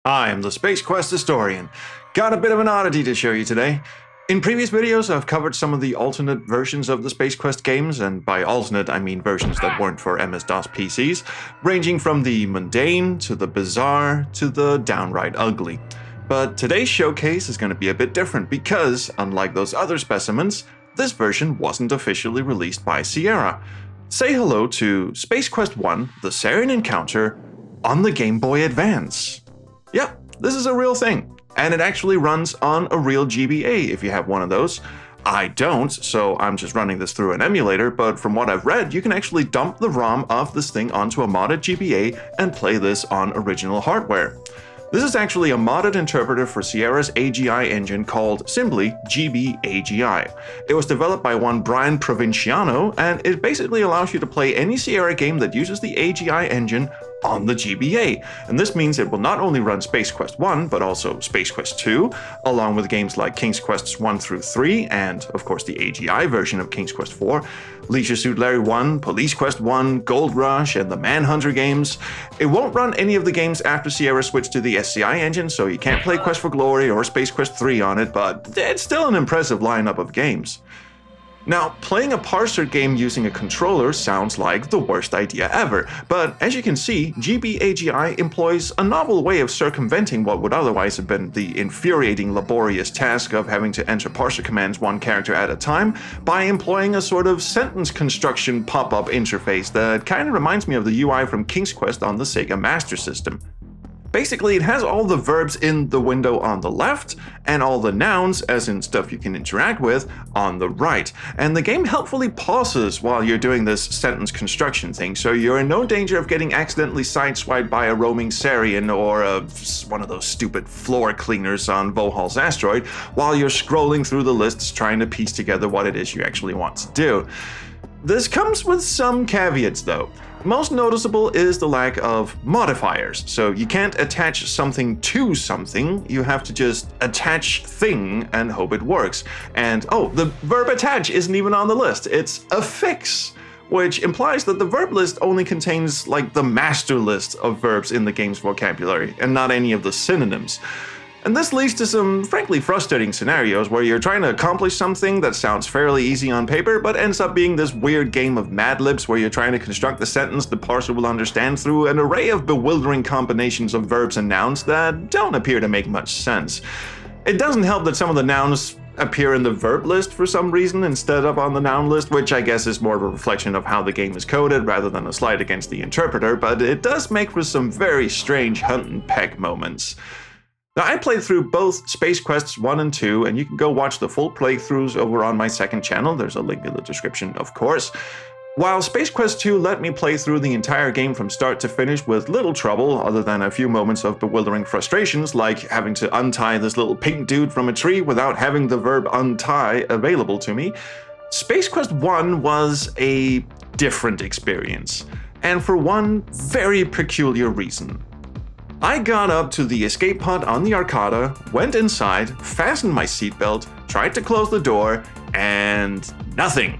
Hi, I'm the Space Quest Historian. Got a bit of an oddity to show you today. In previous videos, I've covered some of the alternate versions of the Space Quest games, and by alternate I mean versions that weren't for MS-DOS PCs, ranging from the mundane, to the bizarre, to the downright ugly. But today's showcase is going to be a bit different because, unlike those other specimens, this version wasn't officially released by Sierra. Say hello to Space Quest I: The Sarian Encounter on the Game Boy Advance. Yep, this is a real thing. And it actually runs on a real GBA if you have one of those. I don't, so I'm just running this through an emulator, but from what I've read, you can actually dump the ROM of this thing onto a modded GBA and play this on original hardware. This is actually a modded interpreter for Sierra's AGI engine called simply GB-AGI. It was developed by one Brian Provinciano, and it basically allows you to play any Sierra game that uses the AGI engine on the GBA. And this means it will not only run Space Quest 1, but also Space Quest 2, along with games like King's Quests 1 through 3, and of course the AGI version of King's Quest 4, Leisure Suit Larry 1, Police Quest 1, Gold Rush, and the Manhunter games. It won't run any of the games after Sierra switched to the SCI engine, so you can't play Quest for Glory or Space Quest 3 on it, but it's still an impressive lineup of games. Now, playing a parser game using a controller sounds like the worst idea ever, but as you can see, GB-AGI employs a novel way of circumventing what would otherwise have been the infuriating laborious task of having to enter parser commands one character at a time by employing a sort of sentence construction pop-up interface that kind of reminds me of the UI from King's Quest on the Sega Master System. Basically, it has all the verbs in the window on the left, and all the nouns, as in stuff you can interact with, on the right. And the game helpfully pauses while you're doing this sentence construction thing, so you're in no danger of getting accidentally sideswiped by a roaming Sarian or one of those stupid floor cleaners on Vohal's asteroid while you're scrolling through the lists trying to piece together what it is you actually want to do. This comes with some caveats though. Most noticeable is the lack of modifiers, so you can't attach something to something, you have to just attach thing and hope it works. And oh, the verb attach isn't even on the list, it's affix, which implies that the verb list only contains like the master list of verbs in the game's vocabulary, and not any of the synonyms. And this leads to some frankly frustrating scenarios where you're trying to accomplish something that sounds fairly easy on paper, but ends up being this weird game of Mad Libs where you're trying to construct the sentence the parser will understand through an array of bewildering combinations of verbs and nouns that don't appear to make much sense. It doesn't help that some of the nouns appear in the verb list for some reason instead of on the noun list, which I guess is more of a reflection of how the game is coded rather than a slight against the interpreter, but it does make for some very strange hunt and peck moments. Now, I played through both Space Quests 1 and 2, and you can go watch the full playthroughs over on my second channel. There's a link in the description, of course. While Space Quest 2 let me play through the entire game from start to finish with little trouble, other than a few moments of bewildering frustrations, like having to untie this little pink dude from a tree without having the verb untie available to me, Space Quest 1 was a different experience, and for one very peculiar reason. I got up to the escape pod on the Arcada, went inside, fastened my seatbelt, tried to close the door, and nothing.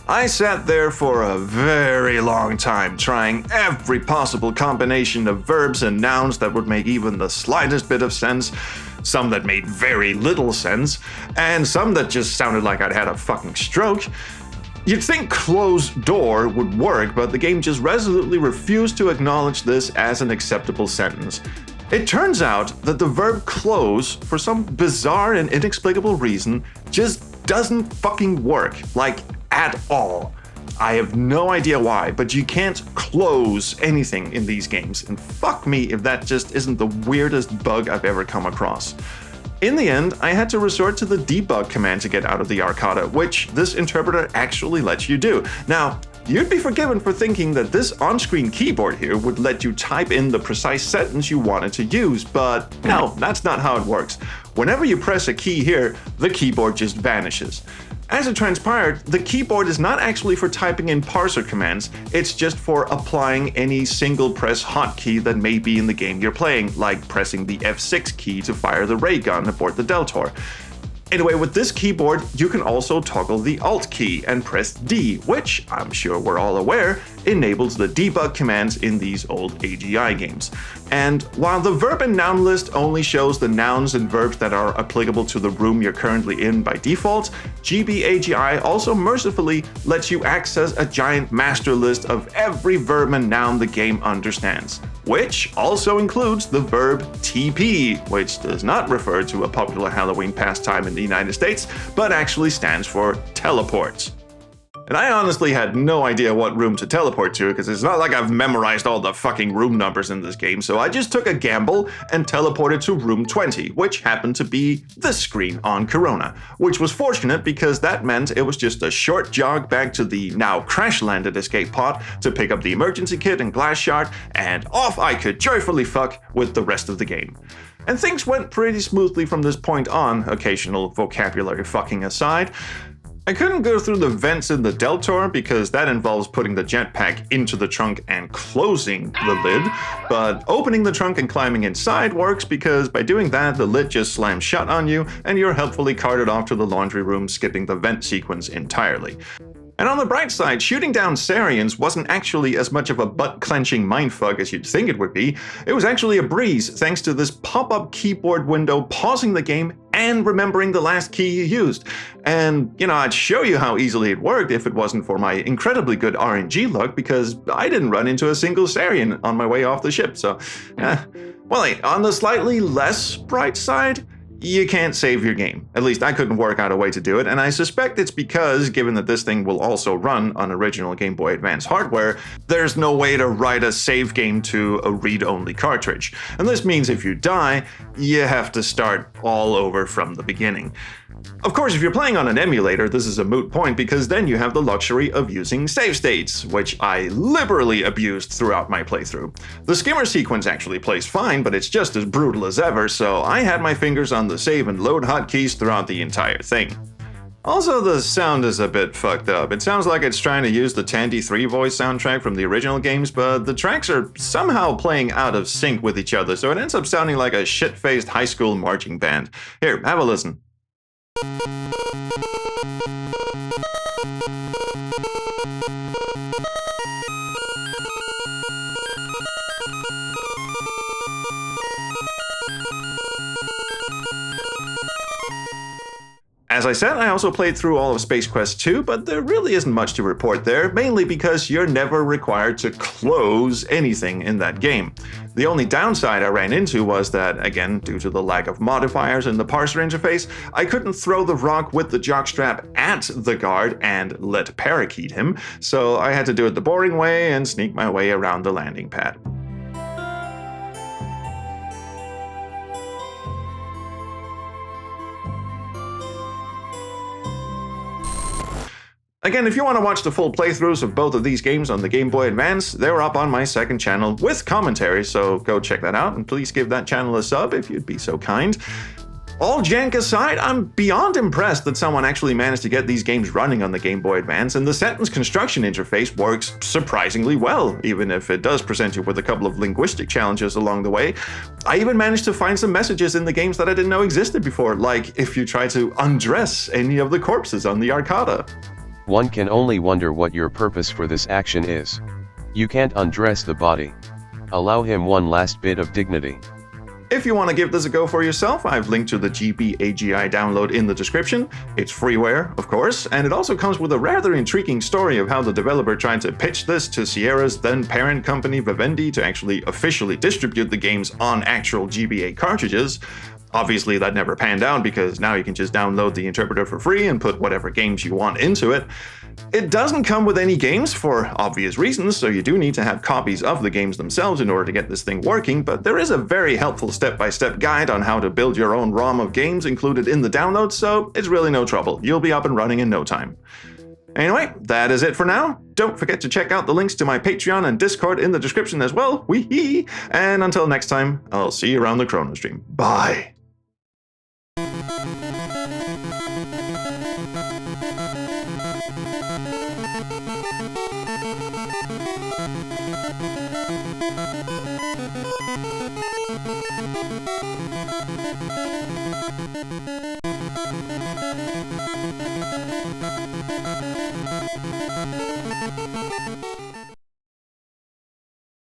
I sat there for a very long time, trying every possible combination of verbs and nouns that would make even the slightest bit of sense, some that made very little sense, and some that just sounded like I'd had a fucking stroke. You'd think close door would work, but the game just resolutely refused to acknowledge this as an acceptable sentence. It turns out that the verb close, for some bizarre and inexplicable reason, just doesn't fucking work, like at all. I have no idea why, but you can't close anything in these games, and fuck me if that just isn't the weirdest bug I've ever come across. In the end, I had to resort to the debug command to get out of the Arcada, which this interpreter actually lets you do. Now, you'd be forgiven for thinking that this on-screen keyboard here would let you type in the precise sentence you wanted to use, but no, that's not how it works. Whenever you press a key here, the keyboard just vanishes. As it transpired, the keyboard is not actually for typing in parser commands, it's just for applying any single press hotkey that may be in the game you're playing, like pressing the F6 key to fire the ray gun aboard the Deltor. Anyway, with this keyboard, you can also toggle the Alt key and press D, which, I'm sure we're all aware, enables the debug commands in these old AGI games. And while the verb and noun list only shows the nouns and verbs that are applicable to the room you're currently in by default, GB-AGI also mercifully lets you access a giant master list of every verb and noun the game understands, which also includes the verb TP, which does not refer to a popular Halloween pastime in the United States, but actually stands for teleport. And I honestly had no idea what room to teleport to, because it's not like I've memorized all the fucking room numbers in this game, so I just took a gamble and teleported to room 20, which happened to be this screen on Corona, which was fortunate because that meant it was just a short jog back to the now crash-landed escape pod to pick up the emergency kit and glass shard, and off I could joyfully fuck with the rest of the game. And things went pretty smoothly from this point on, occasional vocabulary fucking aside. I couldn't go through the vents in the Deltor because that involves putting the jetpack into the trunk and closing the lid, but opening the trunk and climbing inside works because by doing that, the lid just slams shut on you and you're helpfully carted off to the laundry room, skipping the vent sequence entirely. And on the bright side, shooting down Sarians wasn't actually as much of a butt-clenching mindfuck as you'd think it would be. It was actually a breeze thanks to this pop-up keyboard window pausing the game and remembering the last key you used. And, I'd show you how easily it worked if it wasn't for my incredibly good RNG luck, because I didn't run into a single Sarian on my way off the ship, so... Well, hey, on the slightly less bright side, you can't save your game. At least I couldn't work out a way to do it, and I suspect it's because, given that this thing will also run on original Game Boy Advance hardware, there's no way to write a save game to a read-only cartridge. And this means if you die, you have to start all over from the beginning. Of course, if you're playing on an emulator, this is a moot point because then you have the luxury of using save states, which I liberally abused throughout my playthrough. The skimmer sequence actually plays fine, but it's just as brutal as ever, so I had my fingers on the save and load hotkeys throughout the entire thing. Also, the sound is a bit fucked up. It sounds like it's trying to use the Tandy 3 voice soundtrack from the original games, but the tracks are somehow playing out of sync with each other, so it ends up sounding like a shit-faced high school marching band. Here, have a listen. As I said, I also played through all of Space Quest 2, but there really isn't much to report there, mainly because you're never required to close anything in that game. The only downside I ran into was that, again, due to the lack of modifiers in the parser interface, I couldn't throw the rock with the jockstrap at the guard and let parakeet him, so I had to do it the boring way and sneak my way around the landing pad. Again, if you want to watch the full playthroughs of both of these games on the Game Boy Advance, they're up on my second channel with commentary, so go check that out, and please give that channel a sub if you'd be so kind. All jank aside, I'm beyond impressed that someone actually managed to get these games running on the Game Boy Advance, and the sentence construction interface works surprisingly well, even if it does present you with a couple of linguistic challenges along the way. I even managed to find some messages in the games that I didn't know existed before, like if you try to undress any of the corpses on the Arcada. One can only wonder what your purpose for this action is. You can't undress the body. Allow him one last bit of dignity. If you want to give this a go for yourself, I've linked to the GB-AGI download in the description. It's freeware, of course, and it also comes with a rather intriguing story of how the developer tried to pitch this to Sierra's then parent company Vivendi to actually officially distribute the games on actual GBA cartridges. Obviously, that never panned out because now you can just download the interpreter for free and put whatever games you want into it. It doesn't come with any games for obvious reasons, so you do need to have copies of the games themselves in order to get this thing working, but there is a very helpful step-by-step guide on how to build your own ROM of games included in the download, so it's really no trouble. You'll be up and running in no time. Anyway, that is it for now. Don't forget to check out the links to my Patreon and Discord in the description as well. Wee-hee! And until next time, I'll see you around the Chrono Stream. Bye!